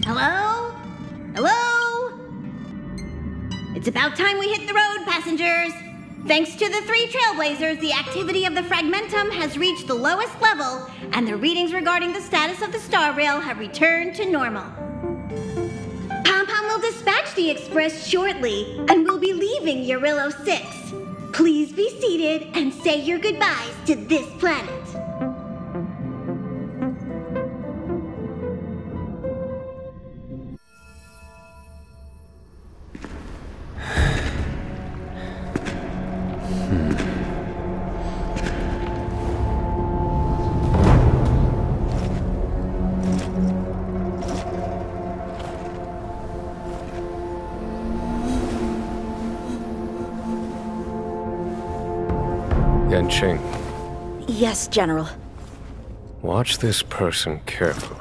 Hello? Hello? It's about time we hit the road, passengers. Thanks to the 3 trailblazers, the activity of the fragmentum has reached the lowest level, and the readings regarding the status of the StarRail have returned to normal. Pom-Pom will dispatch the express shortly, and we'll be leaving Eurillo 6. Please be seated and say your goodbyes to this planet. Yanqing. Yes, General. Watch this person carefully.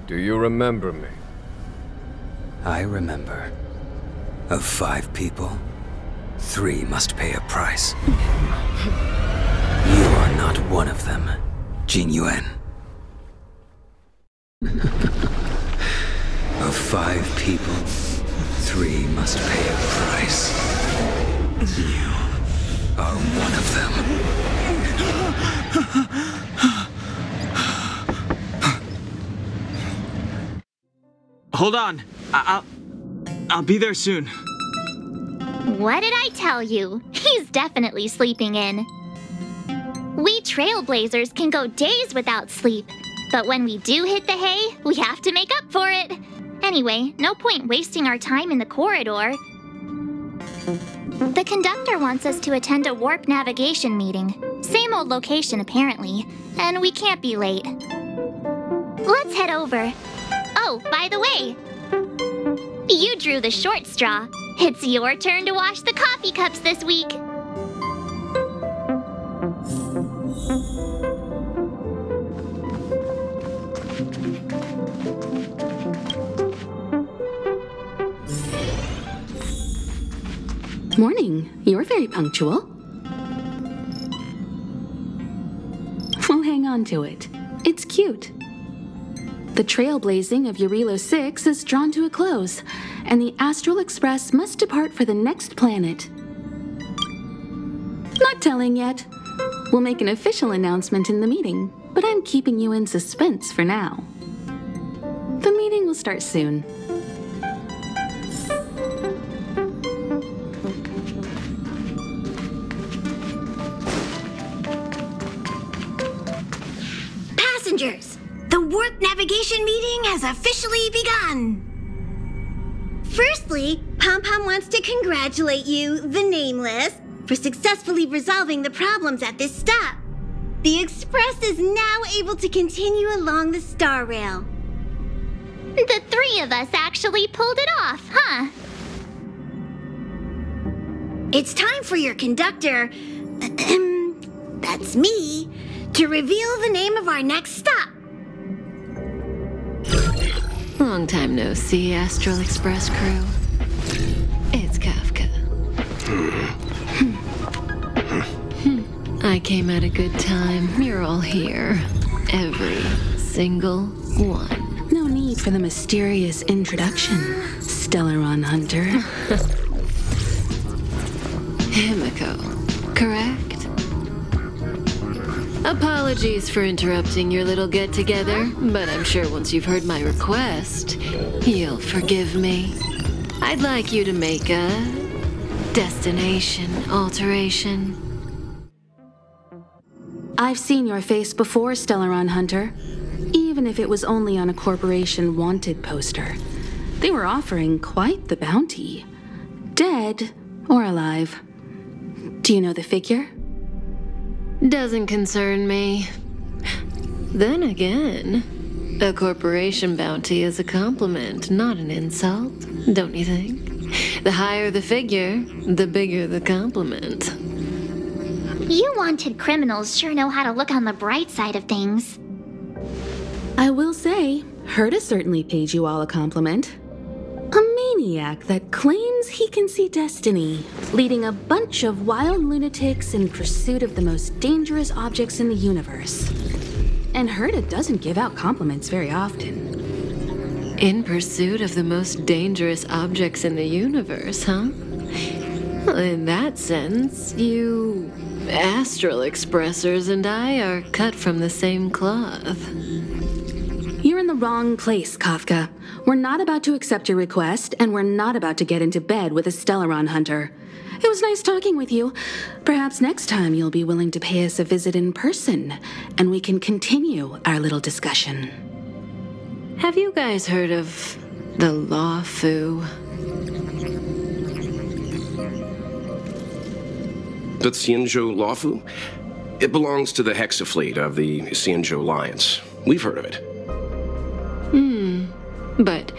Do you remember me? I remember. Of 5 people, 3 must pay a price. You are not one of them, Jin Yuan. Of 5 people, 3 must pay a price. You are one of them. Hold on. I'll be there soon. What did I tell you? He's definitely sleeping in. We trailblazers can go days without sleep, but when we do hit the hay, we have to make up for it. Anyway, no point wasting our time in the corridor. The conductor wants us to attend a warp navigation meeting. Same old location, apparently, and we can't be late. Let's head over. Oh, by the way, you drew the short straw. It's your turn to wash the coffee cups this week. Morning. You're very punctual. We'll hang on to it. It's cute. The trailblazing of Eurillo 6 is drawn to a close, and the Astral Express must depart for the next planet. Not telling yet. We'll make an official announcement in the meeting, but I'm keeping you in suspense for now. The meeting will start soon. Passengers, the warp navigation meeting has officially begun. Firstly, Pom-Pom wants to congratulate you, the Nameless, for successfully resolving the problems at this stop. The Express is now able to continue along the StarRail. The 3 of us actually pulled it off, huh? It's time for your conductor, that's me, to reveal the name of our next stop. Long time no see, Astral Express crew. It's Kafka. I came at a good time. You're all here. Every single one. No need for the mysterious introduction, Stellaron Hunter. Himiko, correct? Apologies for interrupting your little get-together, but I'm sure once you've heard my request, you'll forgive me. I'd like you to make a destination alteration. I've seen your face before, Stellaron Hunter. Even if it was only on a corporation wanted poster. They were offering quite the bounty. Dead or alive. Do you know the figure? Doesn't concern me. Then again, a corporation bounty is a compliment, not an insult, don't you think? The higher the figure, the bigger the compliment. You wanted criminals sure know how to look on the bright side of things. I will say, Herta certainly paid you all a compliment. maniac that claims he can see destiny, leading a bunch of wild lunatics in pursuit of the most dangerous objects in the universe. And Herta doesn't give out compliments very often. In pursuit of the most dangerous objects in the universe, huh? Well, in that sense, you astral expressors and I are cut from the same cloth. You're in the wrong place, Kafka. We're not about to accept your request, and we're not about to get into bed with a Stellaron hunter. It was nice talking with you. Perhaps next time you'll be willing to pay us a visit in person, and we can continue our little discussion. Have you guys heard of the Law Fu? The Xianzhou Lawfu? It belongs to the Hexafleet of the Xianzhou Alliance. We've heard of it. But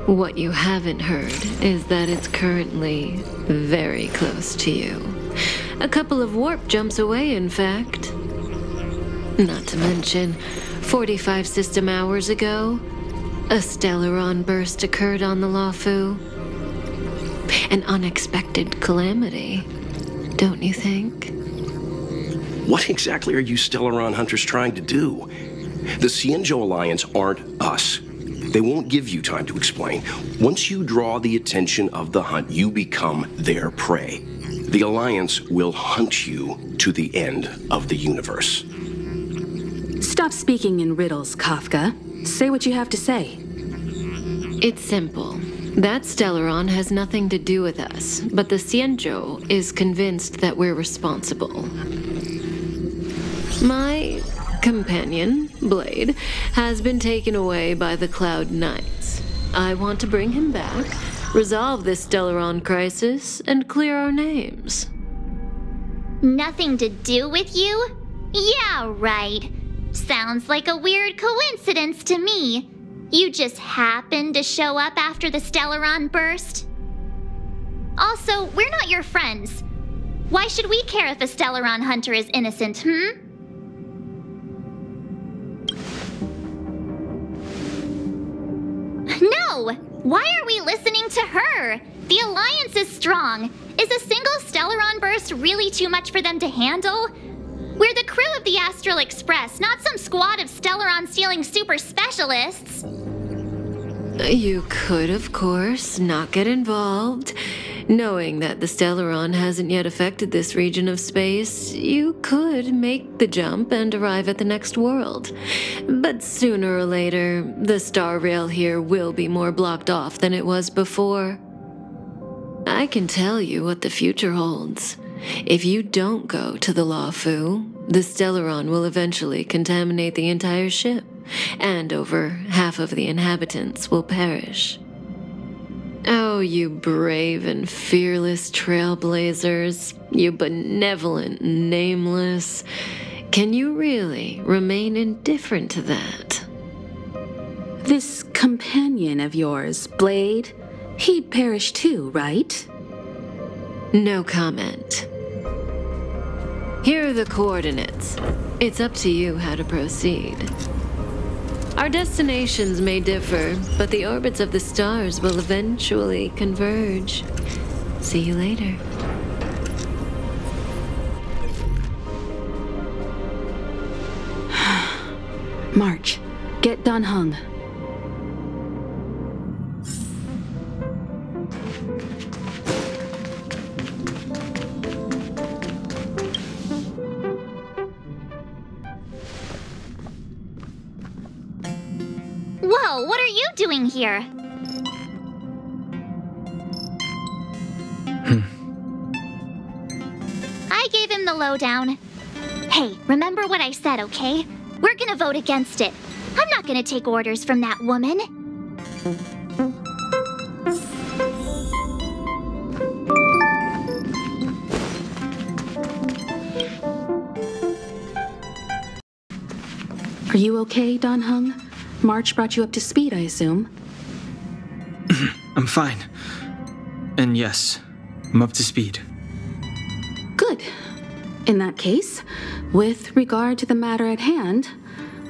what you haven't heard is that it's currently very close to you. A couple of warp jumps away, in fact. Not to mention, 45 system hours ago, a Stellaron burst occurred on the Lawfu. An unexpected calamity, don't you think? What exactly are you Stellaron hunters trying to do? The Xianzhou Alliance aren't us. They won't give you time to explain. Once you draw the attention of the hunt, you become their prey. The Alliance will hunt you to the end of the universe. Stop speaking in riddles, Kafka. Say what you have to say. It's simple. That Stellaron has nothing to do with us, but the Xianzhou is convinced that we're responsible. My companion, Blade, has been taken away by the Cloud Knights. I want to bring him back, resolve this Stellaron crisis, and clear our names. Nothing to do with you? Yeah, right. Sounds like a weird coincidence to me. You just happened to show up after the Stellaron burst? Also, we're not your friends. Why should we care if a Stellaron hunter is innocent, No! Why are we listening to her? The Alliance is strong. Is a single Stellaron burst really too much for them to handle? We're the crew of the Astral Express, not some squad of Stellaron-stealing super specialists. You could, of course, not get involved. Knowing that the Stellaron hasn't yet affected this region of space, you could make the jump and arrive at the next world. But sooner or later, the StarRail here will be more blocked off than it was before. I can tell you what the future holds. If you don't go to the Lawfu, the Stellaron will eventually contaminate the entire ship, and over half of the inhabitants will perish. Oh, you brave and fearless trailblazers, you benevolent nameless. Can you really remain indifferent to that? This companion of yours, Blade, he'd perish too, right? No comment. Here are the coordinates. It's up to you how to proceed. Our destinations may differ, but the orbits of the stars will eventually converge. See you later. March, get Dan Heng. Whoa, what are you doing here? I gave him the lowdown. Hey, remember what I said, okay? We're gonna vote against it. I'm not gonna take orders from that woman. Are you okay, Dan Heng? March brought you up to speed, I assume. I'm fine. And yes, I'm up to speed. Good. In that case, with regard to the matter at hand,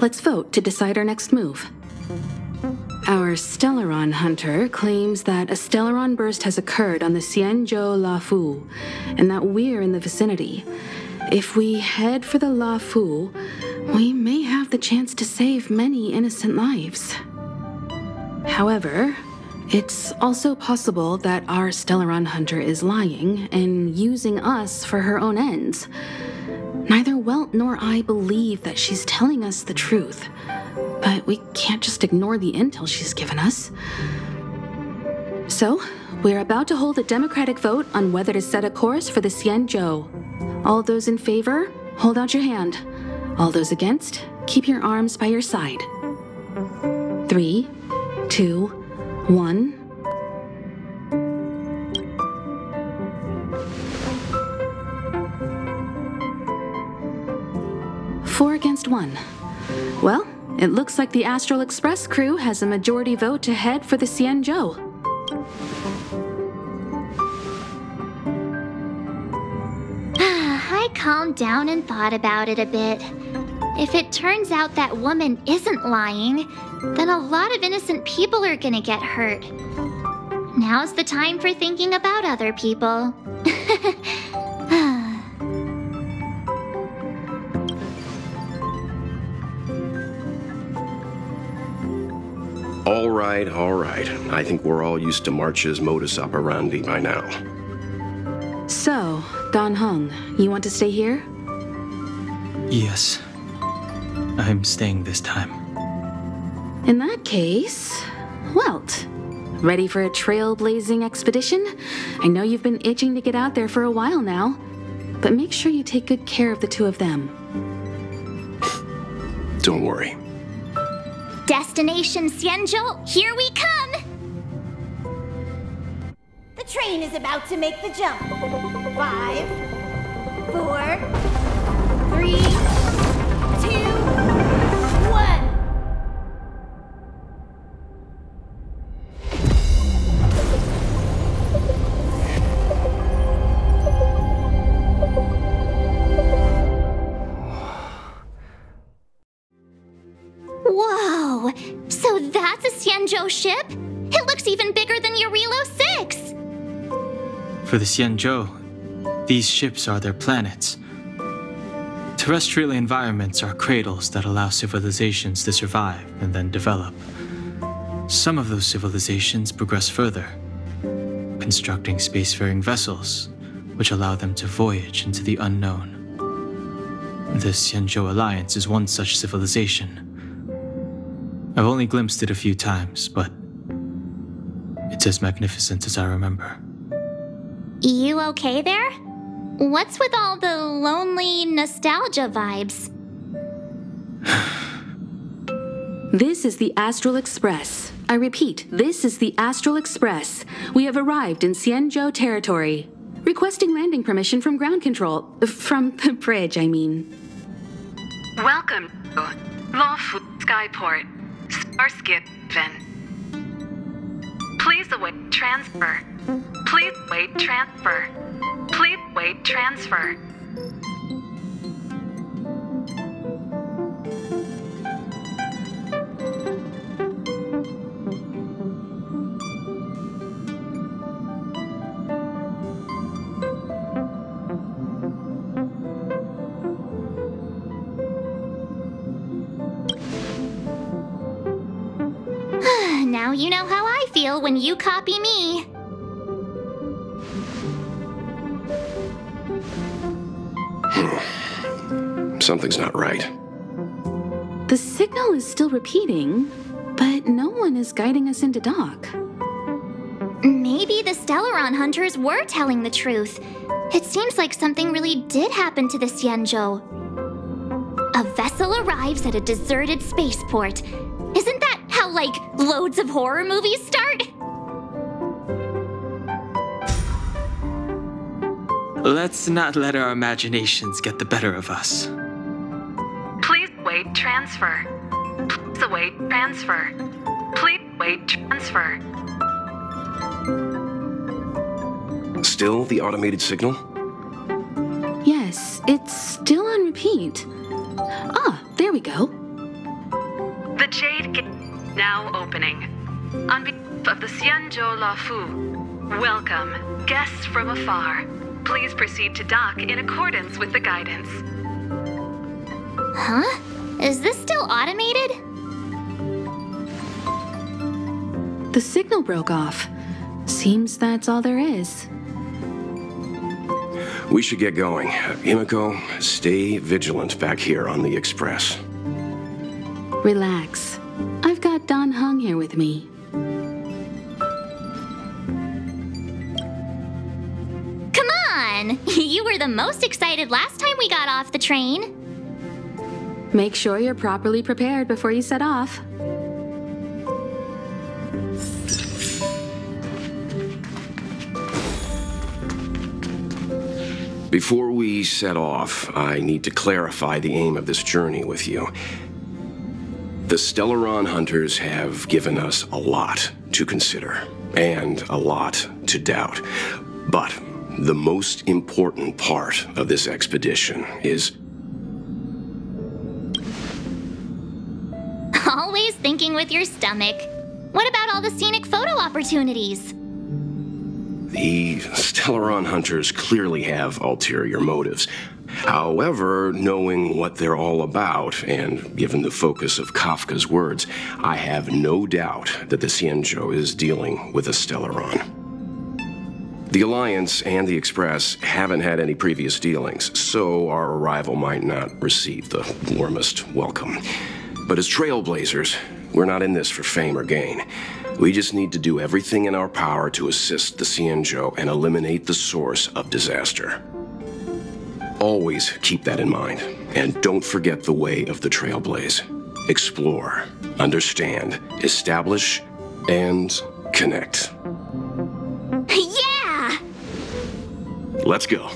let's vote to decide our next move. Our Stellaron hunter claims that a Stellaron burst has occurred on the Xianzhou Lafu, and that we're in the vicinity. If we head for the Lafu, we may have the chance to save many innocent lives. However, it's also possible that our Stellaron hunter is lying and using us for her own ends. Neither Welt nor I believe that she's telling us the truth, but we can't just ignore the intel she's given us. So, we're about to hold a democratic vote on whether to set a course for the Xianzhou. All those in favor, hold out your hand. All those against, keep your arms by your side. 3, 2, 1. Four against 1. Well, it looks like the Astral Express crew has a majority vote to head for the Xianzhou. I calmed down and thought about it a bit. If it turns out that woman isn't lying, then a lot of innocent people are gonna get hurt. Now's the time for thinking about other people. All right. I think we're all used to March's modus operandi by now. So, Don Hung, you want to stay here? Yes. I'm staying this time. In that case, Welt, ready for a trailblazing expedition? I know you've been itching to get out there for a while now, but make sure you take good care of the two of them. Don't worry. Destination Xianzhou, here we come! The train is about to make the jump. 5, 4, 3, 2, 1. Whoa! So that's a Xianzhou ship? It looks even bigger than Eurilo 6! For the Xianzhou, these ships are their planets. Terrestrial environments are cradles that allow civilizations to survive and then develop. Some of those civilizations progress further, constructing spacefaring vessels, which allow them to voyage into the unknown. The Xianzhou Alliance is one such civilization. I've only glimpsed it a few times, but it's as magnificent as I remember. You okay there? What's with all the lonely nostalgia vibes? This is the Astral Express. I repeat, this is the Astral Express. We have arrived in Xianzhou territory. Requesting landing permission from ground control. From the bridge, I mean. Welcome to Lawfu Skyport, Starskin. Please await transfer. Please wait transfer. Please wait transfer. Now you know how I feel when you copy me. Something's not right. The signal is still repeating, but no one is guiding us into dock. Maybe the Stellaron hunters were telling the truth. It seems like something really did happen to the Xianzhou. A vessel arrives at a deserted spaceport. Isn't that how, like, loads of horror movies start? Let's not let our imaginations get the better of us. Please wait transfer. Please await transfer. Please wait transfer. Still the automated signal? Yes, it's still on repeat. Ah, there we go. The Jade Gate now opening. On behalf of the Xianzhou Lafu, welcome, guests from afar. Please proceed to dock in accordance with the guidance. Huh? Is this still automated? The signal broke off. Seems that's all there is. We should get going. Himiko, stay vigilant back here on the Express. Relax. I've got Don Hung here with me. Come on! You were the most excited last time we got off the train. Make sure you're properly prepared before you set off. Before we set off, I need to clarify the aim of this journey with you. The Stellaron hunters have given us a lot to consider, and a lot to doubt. But the most important part of this expedition is... Always thinking with your stomach. What about all the scenic photo opportunities? The Stellaron hunters clearly have ulterior motives. However, knowing what they're all about, and given the focus of Kafka's words, I have no doubt that the Xianzhou is dealing with a Stellaron. The Alliance and the Express haven't had any previous dealings, so our arrival might not receive the warmest welcome. But as trailblazers, we're not in this for fame or gain. We just need to do everything in our power to assist the Xianzhou and eliminate the source of disaster. Always keep that in mind, and don't forget the way of the Trailblaze. Explore, understand, establish, and connect. Yeah! Let's go.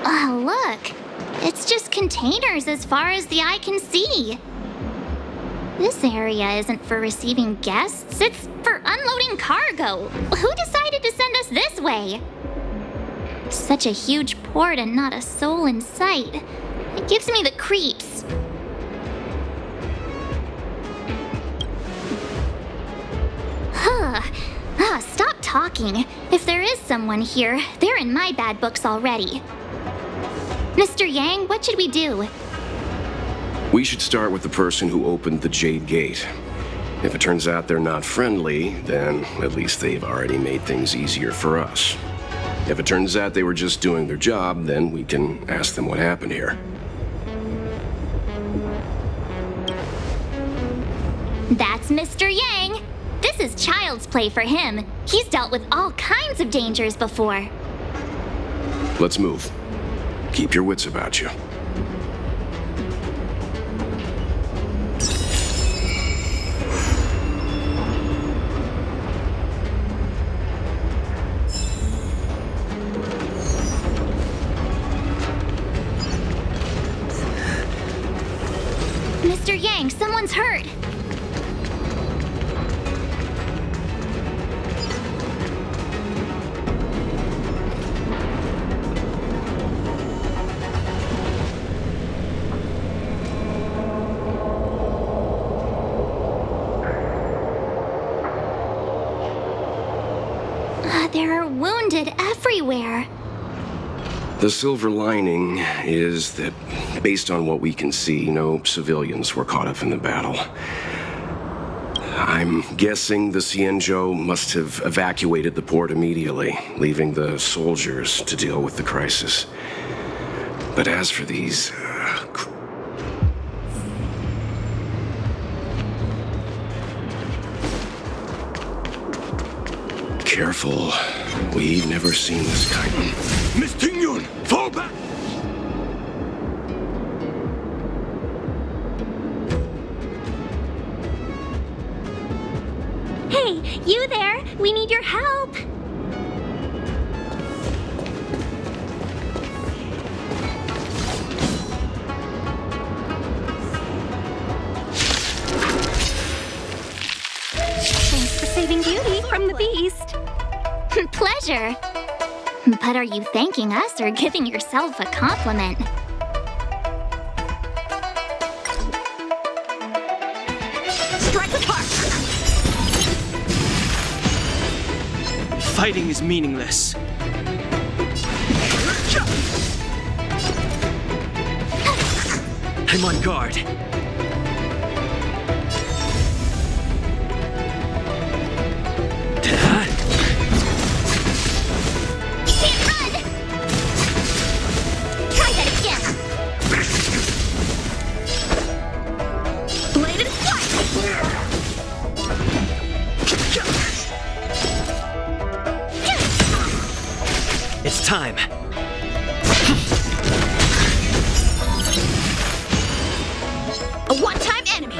Oh, look. It's just containers as far as the eye can see. This area isn't for receiving guests, it's for unloading cargo. Who decided to send us this way? Such a huge port and not a soul in sight. It gives me the creeps. Stop talking. If there is someone here, they're in my bad books already. Mr. Yang, what should we do? We should start with the person who opened the Jade Gate. If it turns out they're not friendly, then at least they've already made things easier for us. If it turns out they were just doing their job, then we can ask them what happened here. That's Mr. Yang. This is child's play for him. He's dealt with all kinds of dangers before. Let's move. Keep your wits about you. Mr. Yang, someone's hurt. There are wounded everywhere. The silver lining is that, based on what we can see, no civilians were caught up in the battle. I'm guessing the Xianzhou must have evacuated the port immediately, leaving the soldiers to deal with the crisis. But as for these... Careful. We've never seen this kind. Miss Tingyun, fall back! Hey, you there! We need your help! Thanks for saving Beauty from the beast. Pleasure. But are you thanking us or giving yourself a compliment? Strike with heart! Fighting is meaningless. I'm on guard. It's time. A one-time enemy.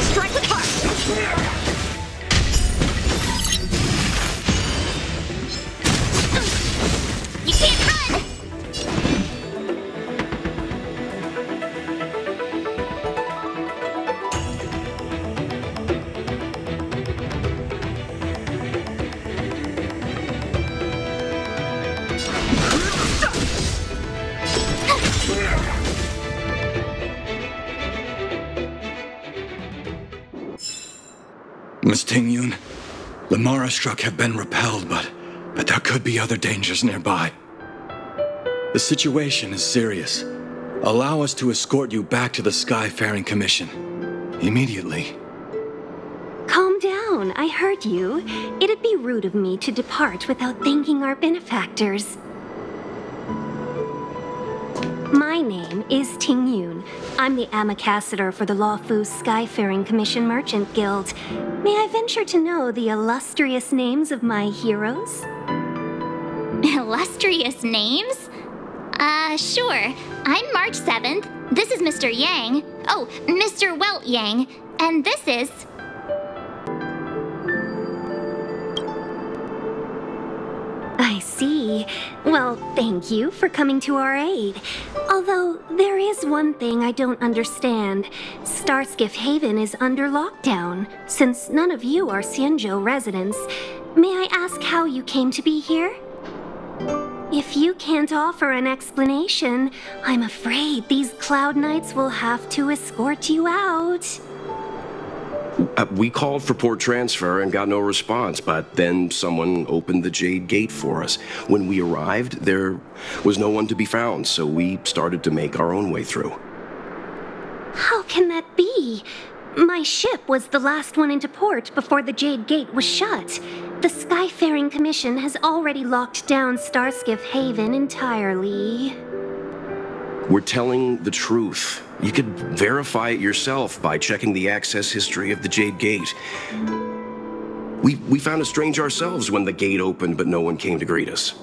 Strike with heart. You can't run! Miss Ting-Yun, the Mara struck have been repelled, but there could be other dangers nearby. The situation is serious. Allow us to escort you back to the Skyfaring Commission. Immediately. Calm down, I heard you. It'd be rude of me to depart without thanking our benefactors. My name is Ting-Yun. I'm the ambassador for the Lawfu Skyfaring Commission Merchant Guild. May I venture to know the illustrious names of my heroes? Illustrious names? Sure. I'm March 7th. This is Mr. Yang. Oh, Mr. Welt Yang. And this is... I see. Well, thank you for coming to our aid. Although, there is one thing I don't understand. Starskiff Haven is under lockdown. Since none of you are Xianzhou residents, may I ask how you came to be here? If you can't offer an explanation, I'm afraid these Cloud Knights will have to escort you out. We called for port transfer and got no response, but then someone opened the Jade Gate for us. When we arrived, there was no one to be found, so we started to make our own way through. How can that be? My ship was the last one into port before the Jade Gate was shut. The Skyfaring Commission has already locked down Starskiff Haven entirely. We're telling the truth. You could verify it yourself by checking the access history of the Jade Gate. We found it strange ourselves when the gate opened, but no one came to greet us.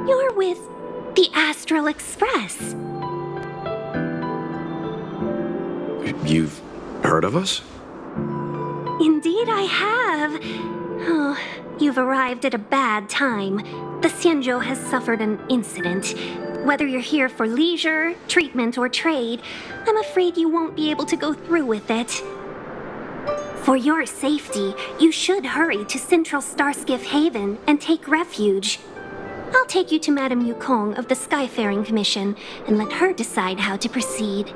You're with the Astral Express. You've heard of us? Indeed I have. Oh, you've arrived at a bad time. The Xianzhou has suffered an incident. Whether you're here for leisure, treatment, or trade, I'm afraid you won't be able to go through with it. For your safety, you should hurry to Central Starskiff Haven and take refuge. I'll take you to Madame Yukong of the Skyfaring Commission and let her decide how to proceed.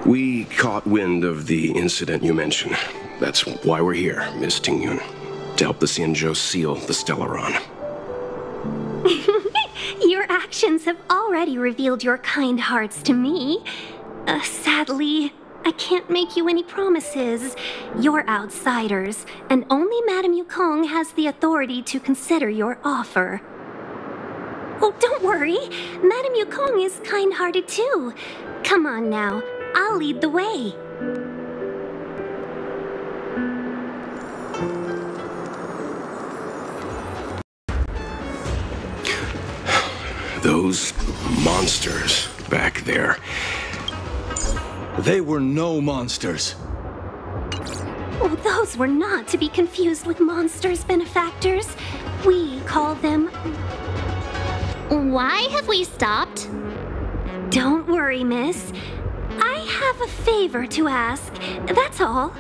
We caught wind of the incident you mentioned. That's why we're here, Miss Ting-Yun. To help the Xianzhou seal the Stellaron. Your actions have already revealed your kind hearts to me. Sadly, I can't make you any promises. You're outsiders, and only Madame Yukong has the authority to consider your offer. Oh, don't worry. Madame Yukong is kind-hearted too. Come on now, I'll lead the way. Those monsters back there. They were no monsters. Oh, those were not to be confused with monsters, benefactors. We call them... Why have we stopped? Don't worry, miss. I have a favor to ask, that's all.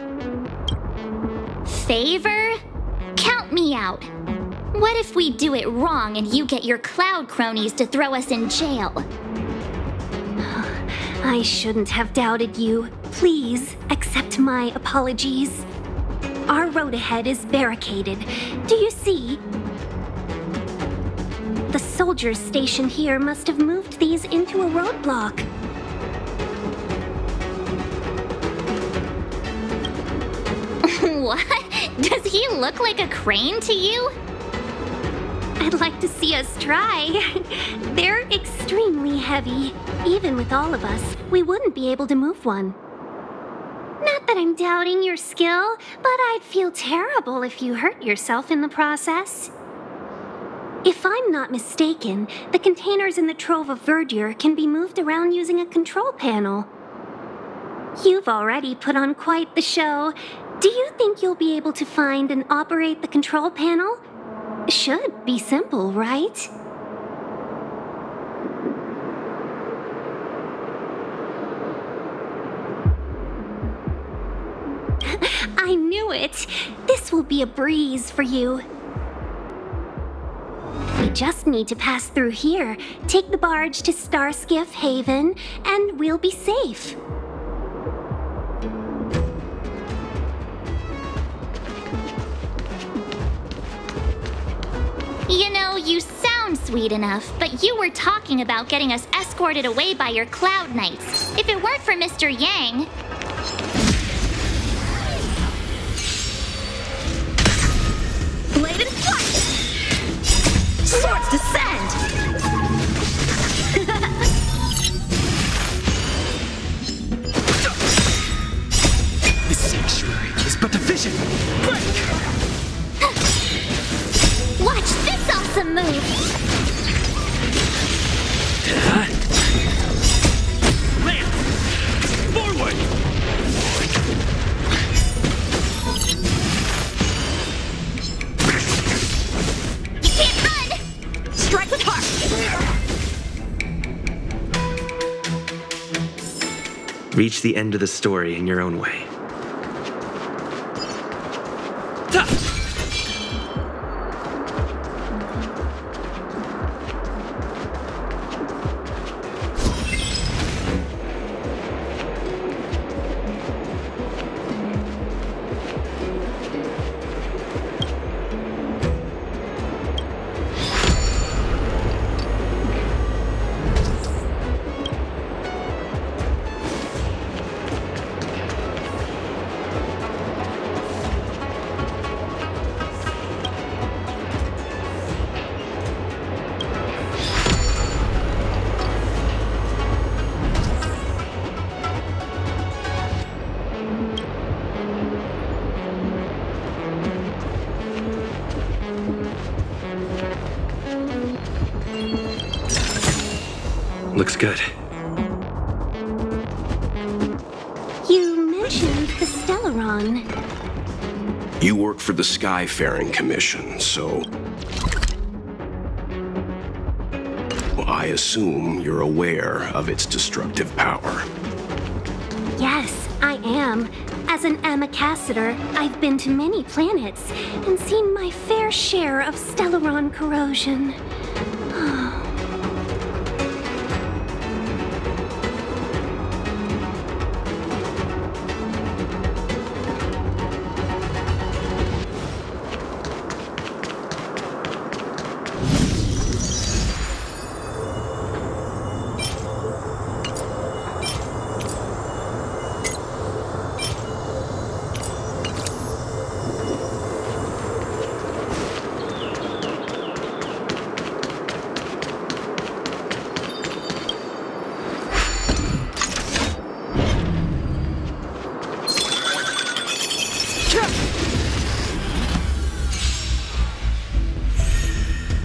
favor? Count me out. What if we do it wrong and you get your cloud cronies to throw us in jail? I shouldn't have doubted you. Please accept my apologies. Our road ahead is barricaded. Do you see? The soldiers stationed here must have moved these into a roadblock. What? Does he look like a crane to you? I'd like to see us try. They're extremely heavy. Even with all of us, we wouldn't be able to move one. Not that I'm doubting your skill, but I'd feel terrible if you hurt yourself in the process. If I'm not mistaken, the containers in the Trove of Verdure can be moved around using a control panel. You've already put on quite the show. Do you think you'll be able to find and operate the control panel? Should be simple, right? I knew it! This will be a breeze for you. We just need to pass through here, take the barge to Starskiff Haven, and we'll be safe. You know, you sound sweet enough, but you were talking about getting us escorted away by your Cloud Knights. If it weren't for Mr. Yang... Bladed flight! Swords descend! The sanctuary is but a vision! Watch this awesome move! Land! Forward! You can't run! Strike with heart! Reach the end of the story in your own way. Looks good. You mentioned the Stellaron. You work for the Skyfaring Commission, so... well, I assume you're aware of its destructive power. Yes, I am. As an Amicassator, I've been to many planets and seen my fair share of Stellaron corrosion.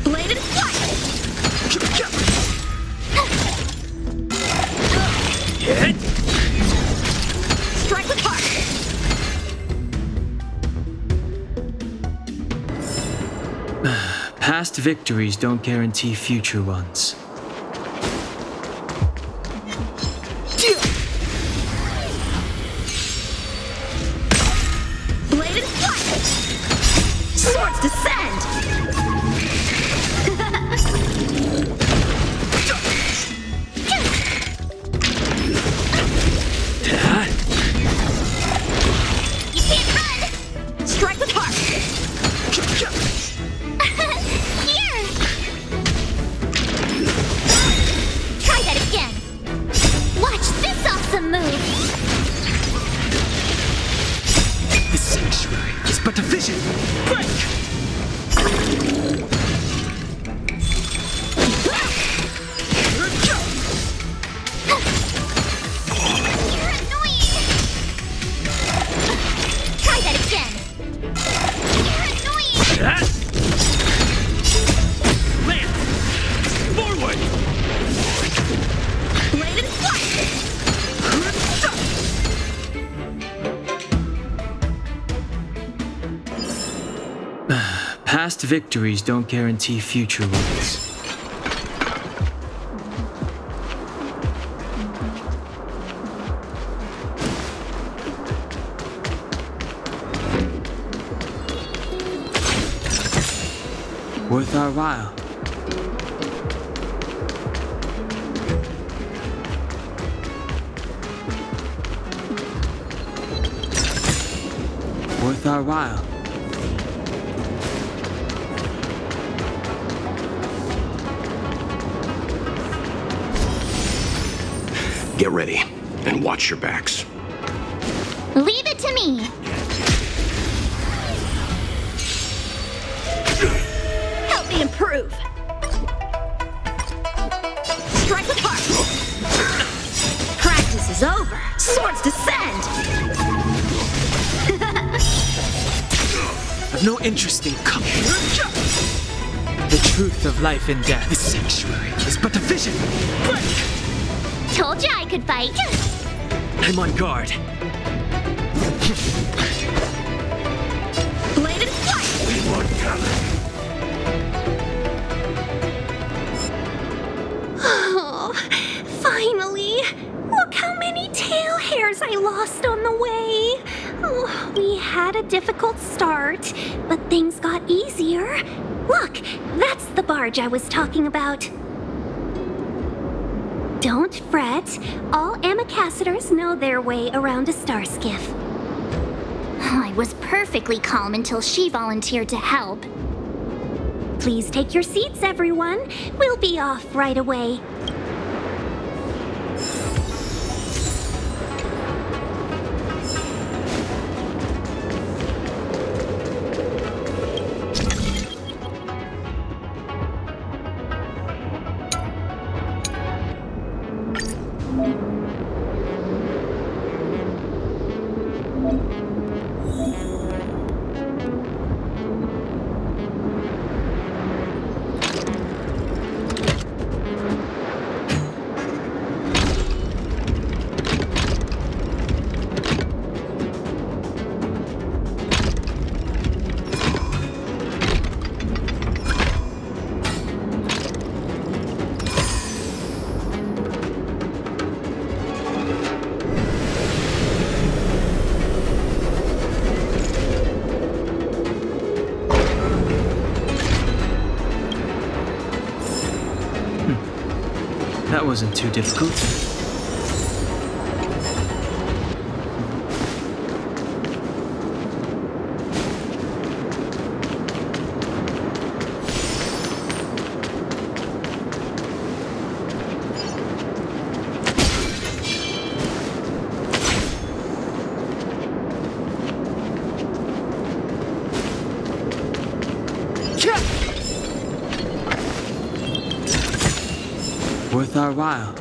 Bladed flight! Strike with heart! Past victories don't guarantee future ones. Bladed flight! awesome move! This sanctuary is but a vision! Break! You're annoying! Try that again! You're annoying! Land! Forward! Blade and flight! Past victories don't guarantee future ones. Worth our while. Worth our while. Get ready, and watch your backs. Leave it to me! Help me improve! Strike with heart! Practice is over! Swords descend! I've no interest in coming. The truth of life and death. This sanctuary is but a vision! Break! Told you I could fight! I'm on guard. Blade and flight! Oh, finally! Look how many tail hairs I lost on the way! Oh, we had a difficult start, but things got easier. Look, that's the barge I was talking about. Don't fret. All Amicacetors know their way around a star skiff. I was perfectly calm until she volunteered to help. Please take your seats, everyone. We'll be off right away. That wasn't too difficult. Worth our while.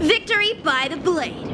Victory by the blade.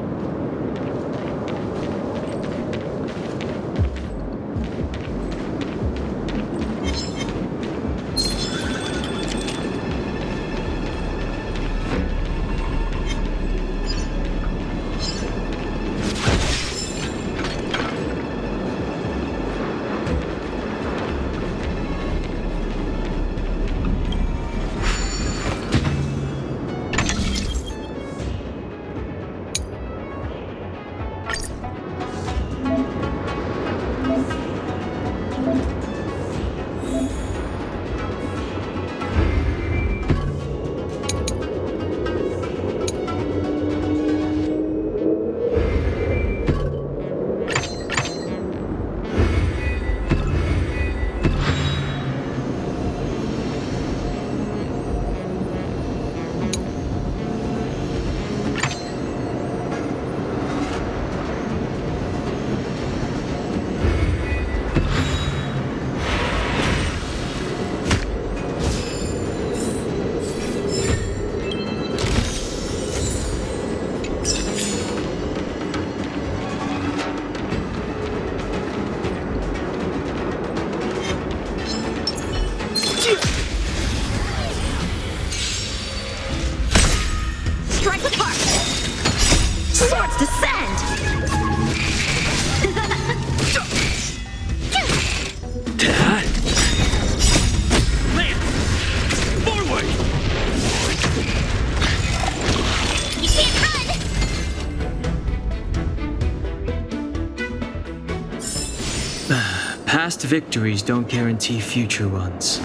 Past victories don't guarantee future ones.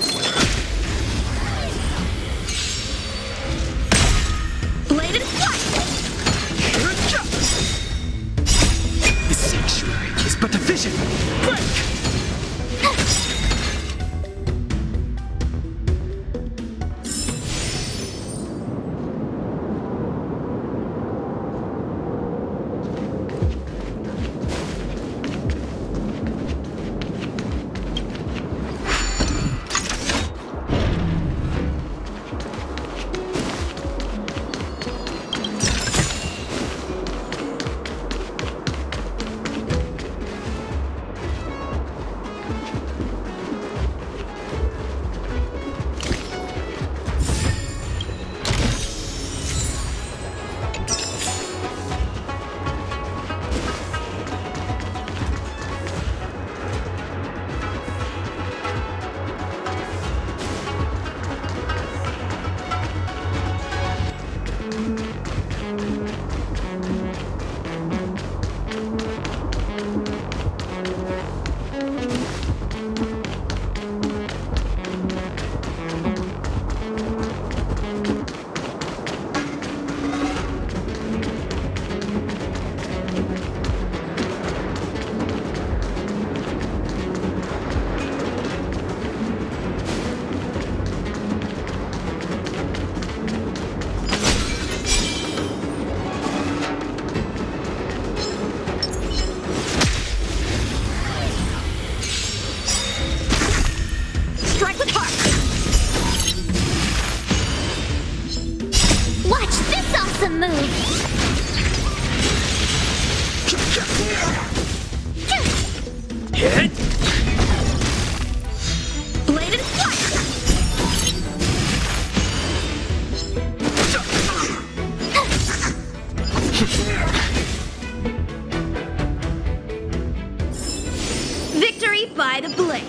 Bladed flight! The sanctuary is but a vision. Break! Victory by the blade.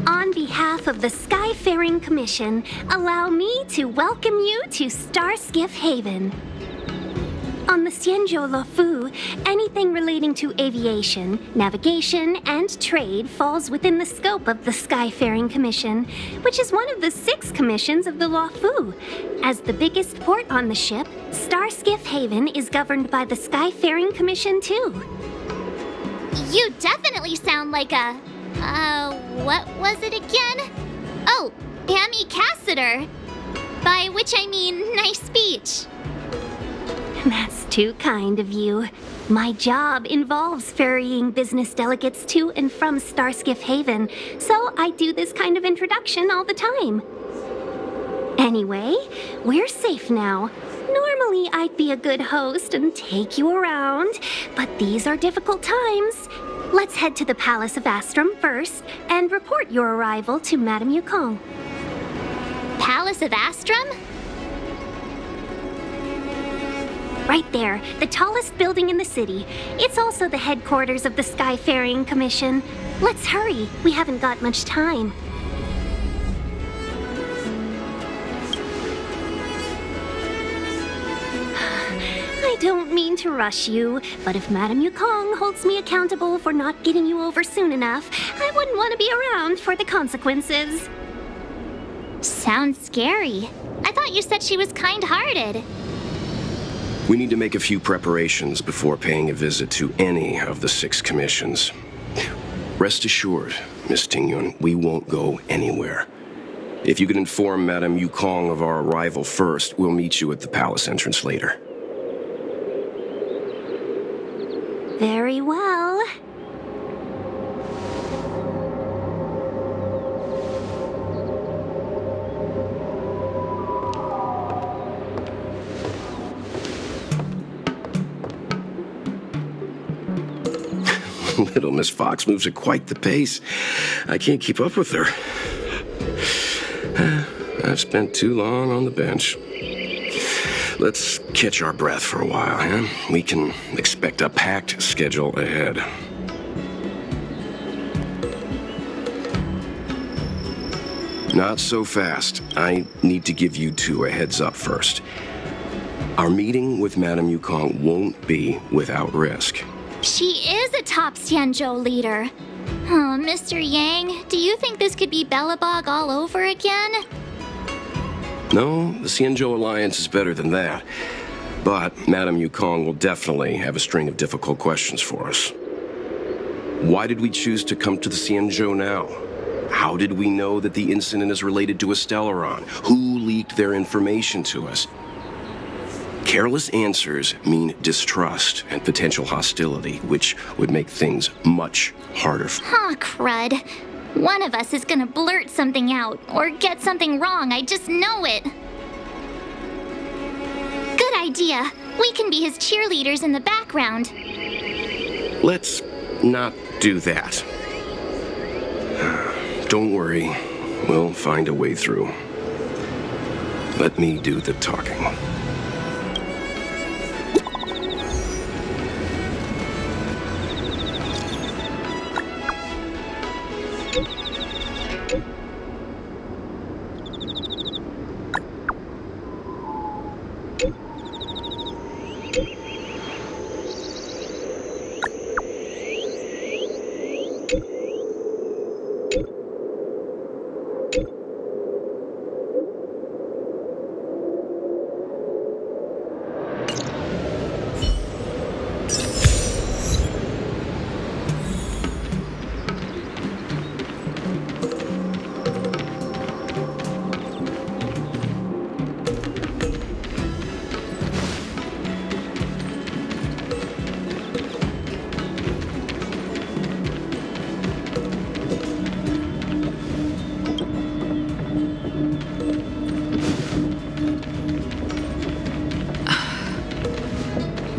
On behalf of the Skyfaring Commission, allow me to welcome you to Starskiff Haven. On the Xianzhou Luofu, anything relating to aviation, navigation, and trade falls within the scope of the Skyfaring Commission, which is one of the 6 commissions of the Luofu. As the biggest port on the ship, Starskiff Haven is governed by the Skyfaring Commission too. You definitely sound like a... what was it again? Oh, Amy Cassiter. By which I mean, nice speech. That's too kind of you. My job involves ferrying business delegates to and from Starskiff Haven, so I do this kind of introduction all the time. Anyway, we're safe now. Normally, I'd be a good host and take you around, but these are difficult times. Let's head to the Palace of Astrum first and report your arrival to Madame Yukong. Palace of Astrum? Right there, the tallest building in the city. It's also the headquarters of the Skyfaring Commission. Let's hurry, we haven't got much time. I don't mean to rush you, but if Madame Yukong holds me accountable for not getting you over soon enough, I wouldn't want to be around for the consequences. Sounds scary. I thought you said she was kind-hearted. We need to make a few preparations before paying a visit to any of the 6 commissions. Rest assured, Miss Tingyun, we won't go anywhere. If you could inform Madame Yukong of our arrival first, we'll meet you at the palace entrance later. Very well. Little Miss Fox moves at quite the pace. I can't keep up with her. I've spent too long on the bench. Let's catch our breath for a while, huh? We can expect a packed schedule ahead. Not so fast. I need to give you two a heads up first. Our meeting with Madame Yukong won't be without risk. She is a top Xianzhou leader. Oh, Mr. Yang, do you think this could be Bellabog all over again? No, the Xianzhou Alliance is better than that. But Madame Yukong will definitely have a string of difficult questions for us. Why did we choose to come to the Xianzhou now? How did we know that the incident is related to a Stellaron? Who leaked their information to us? Careless answers mean distrust and potential hostility, which would make things much harder. Aw, crud. One of us is gonna blurt something out, or get something wrong, I just know it. Good idea. We can be his cheerleaders in the background. Let's not do that. Don't worry, we'll find a way through. Let me do the talking.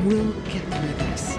We'll get through this.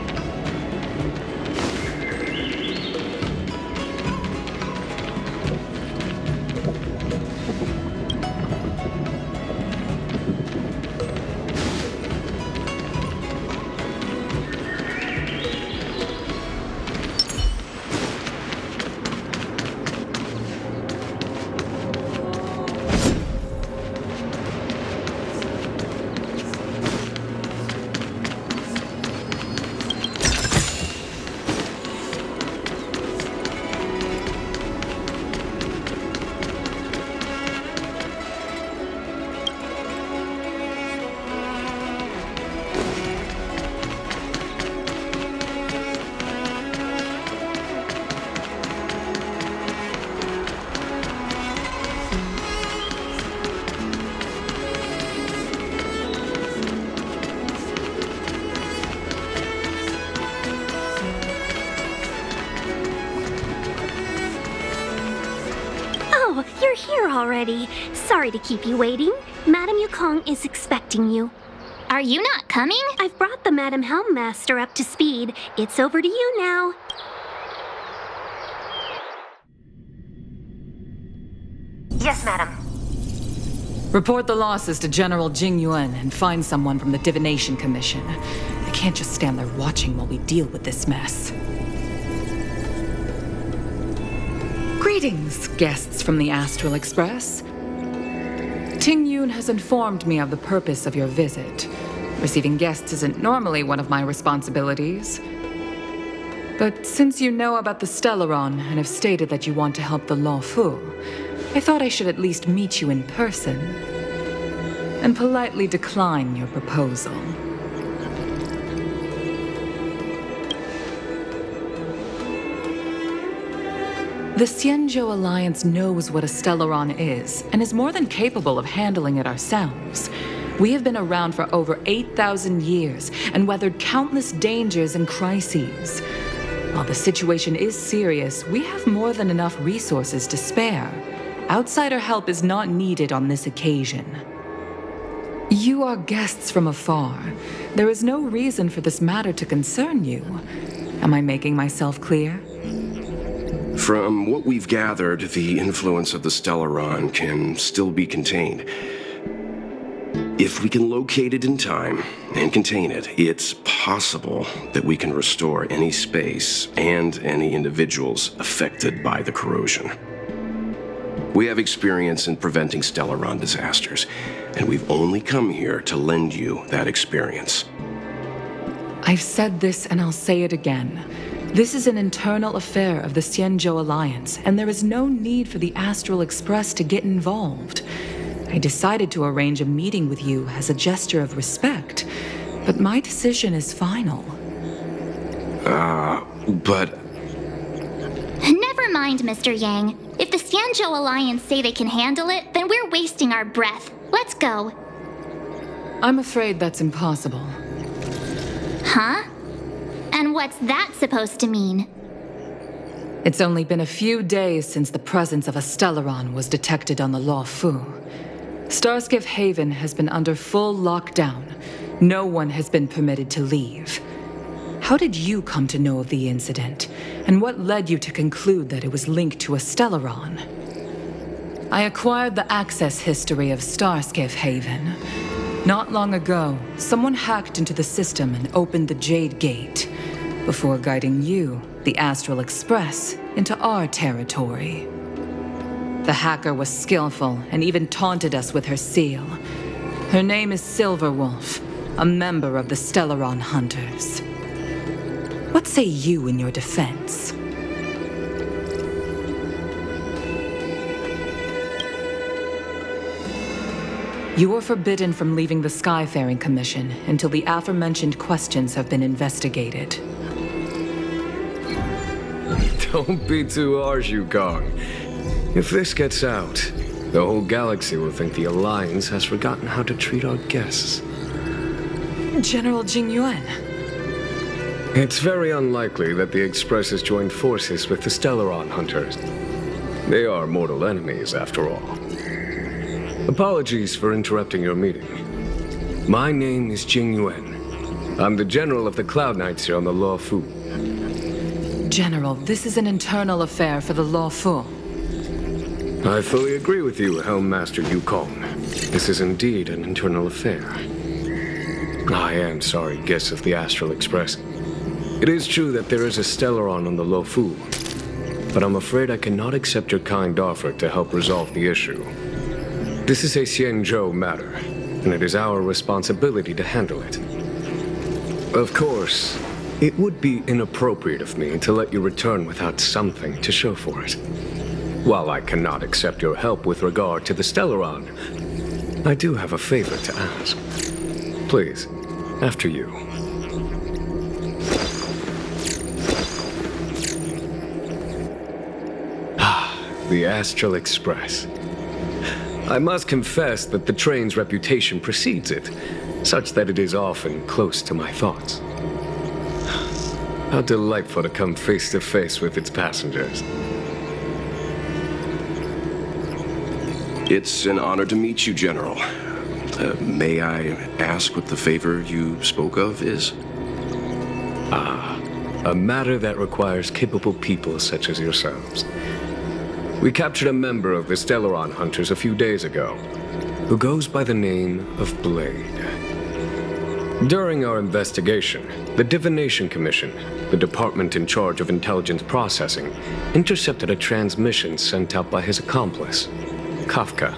Oh, you're here already. Sorry to keep you waiting. Madame Yukong is expecting you. Are you not coming? I've brought the Madame Helmmaster up to speed. It's over to you now. Yes, madam. Report the losses to General Jing Yuan and find someone from the Divination Commission. I can't just stand there watching while we deal with this mess. Greetings, guests from the Astral Express. Ting Yun has informed me of the purpose of your visit. Receiving guests isn't normally one of my responsibilities. But since you know about the Stellaron and have stated that you want to help the Law Fu, I thought I should at least meet you in person and politely decline your proposal. The Xianzhou Alliance knows what a Stellaron is and is more than capable of handling it ourselves. We have been around for over 8,000 years and weathered countless dangers and crises. While the situation is serious, we have more than enough resources to spare. Outsider help is not needed on this occasion. You are guests from afar. There is no reason for this matter to concern you. Am I making myself clear? From what we've gathered, the influence of the Stellaron can still be contained. If we can locate it in time and contain it, it's possible that we can restore any space and any individuals affected by the corrosion. We have experience in preventing Stellaron disasters, and we've only come here to lend you that experience. I've said this and I'll say it again. This is an internal affair of the Xianzhou Alliance, and there is no need for the Astral Express to get involved. I decided to arrange a meeting with you as a gesture of respect, but my decision is final. But... Never mind, Mr. Yang. If the Xianzhou Alliance say they can handle it, then we're wasting our breath. Let's go. I'm afraid that's impossible. Huh? And what's that supposed to mean? It's only been a few days since the presence of a Stellaron was detected on the Luofu. Starskiff Haven has been under full lockdown. No one has been permitted to leave. How did you come to know of the incident? And what led you to conclude that it was linked to a Stellaron? I acquired the access history of Starskiff Haven. Not long ago, someone hacked into the system and opened the Jade Gate, before guiding you, the Astral Express, into our territory. The hacker was skillful and even taunted us with her seal. Her name is Silverwolf, a member of the Stellaron Hunters. What say you in your defense? You are forbidden from leaving the Skyfaring Commission until the aforementioned questions have been investigated. Don't be too harsh, Yukong. If this gets out, the whole galaxy will think the Alliance has forgotten how to treat our guests. General Jingyuan. It's very unlikely that the Express has joined forces with the Stellaron Hunters. They are mortal enemies, after all. Apologies for interrupting your meeting. My name is Jingyuan. I'm the General of the Cloud Knights here on the Luofu. General, this is an internal affair for the Luofu. I fully agree with you, Helmmaster Yukong. This is indeed an internal affair. I am sorry, guests of the Astral Express. It is true that there is a Stellaron on the Luofu, but I'm afraid I cannot accept your kind offer to help resolve the issue. This is a Xianzhou matter, and it is our responsibility to handle it. Of course, it would be inappropriate of me to let you return without something to show for it. While I cannot accept your help with regard to the Stellaron, I do have a favor to ask. Please, after you. The Astral Express. I must confess that the train's reputation precedes it, such that it is often close to my thoughts. How delightful to come face to face with its passengers. It's an honor to meet you, General. May I ask what the favor you spoke of is? A matter that requires capable people such as yourselves. We captured a member of the Stellaron Hunters a few days ago, who goes by the name of Blade. During our investigation, the Divination Commission, the department in charge of intelligence processing, intercepted a transmission sent out by his accomplice, Kafka,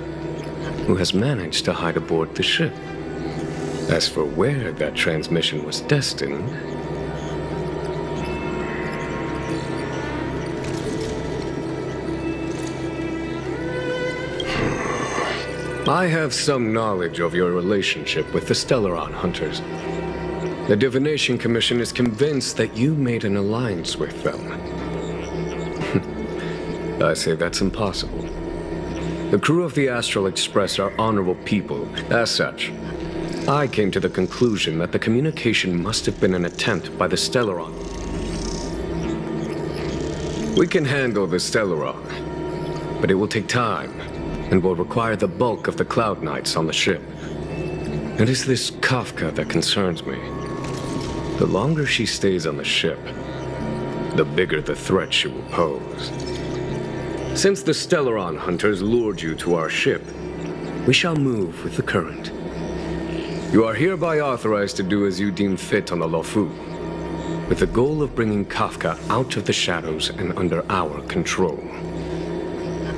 who has managed to hide aboard the ship. As for where that transmission was destined, I have some knowledge of your relationship with the Stellaron Hunters. The Divination Commission is convinced that you made an alliance with them. I say that's impossible. The crew of the Astral Express are honorable people. As such, I came to the conclusion that the communication must have been an attempt by the Stellaron. We can handle the Stellaron, but it will take time and will require the bulk of the Cloud Knights on the ship. It is this Kafka that concerns me. The longer she stays on the ship, the bigger the threat she will pose. Since the Stellaron hunters lured you to our ship, we shall move with the current. You are hereby authorized to do as you deem fit on the Lofu, with the goal of bringing Kafka out of the shadows and under our control.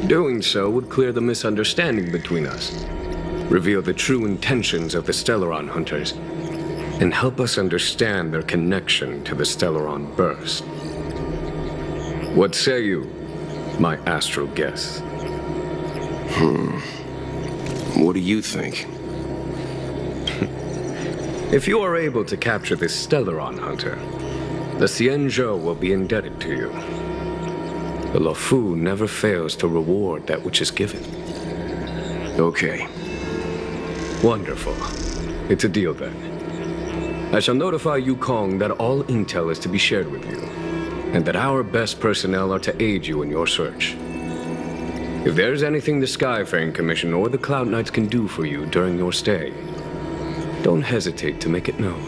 Doing so would clear the misunderstanding between us, reveal the true intentions of the Stellaron hunters, and help us understand their connection to the Stellaron burst. What say you, my astral guests? What do you think? If you are able to capture this Stellaron hunter, the Xianzhou will be indebted to you. The Lofu never fails to reward that which is given. Okay. Wonderful. It's a deal then. I shall notify Yukong that all intel is to be shared with you, and that our best personnel are to aid you in your search. If there's anything the Skyfaring Commission or the Cloud Knights can do for you during your stay, don't hesitate to make it known.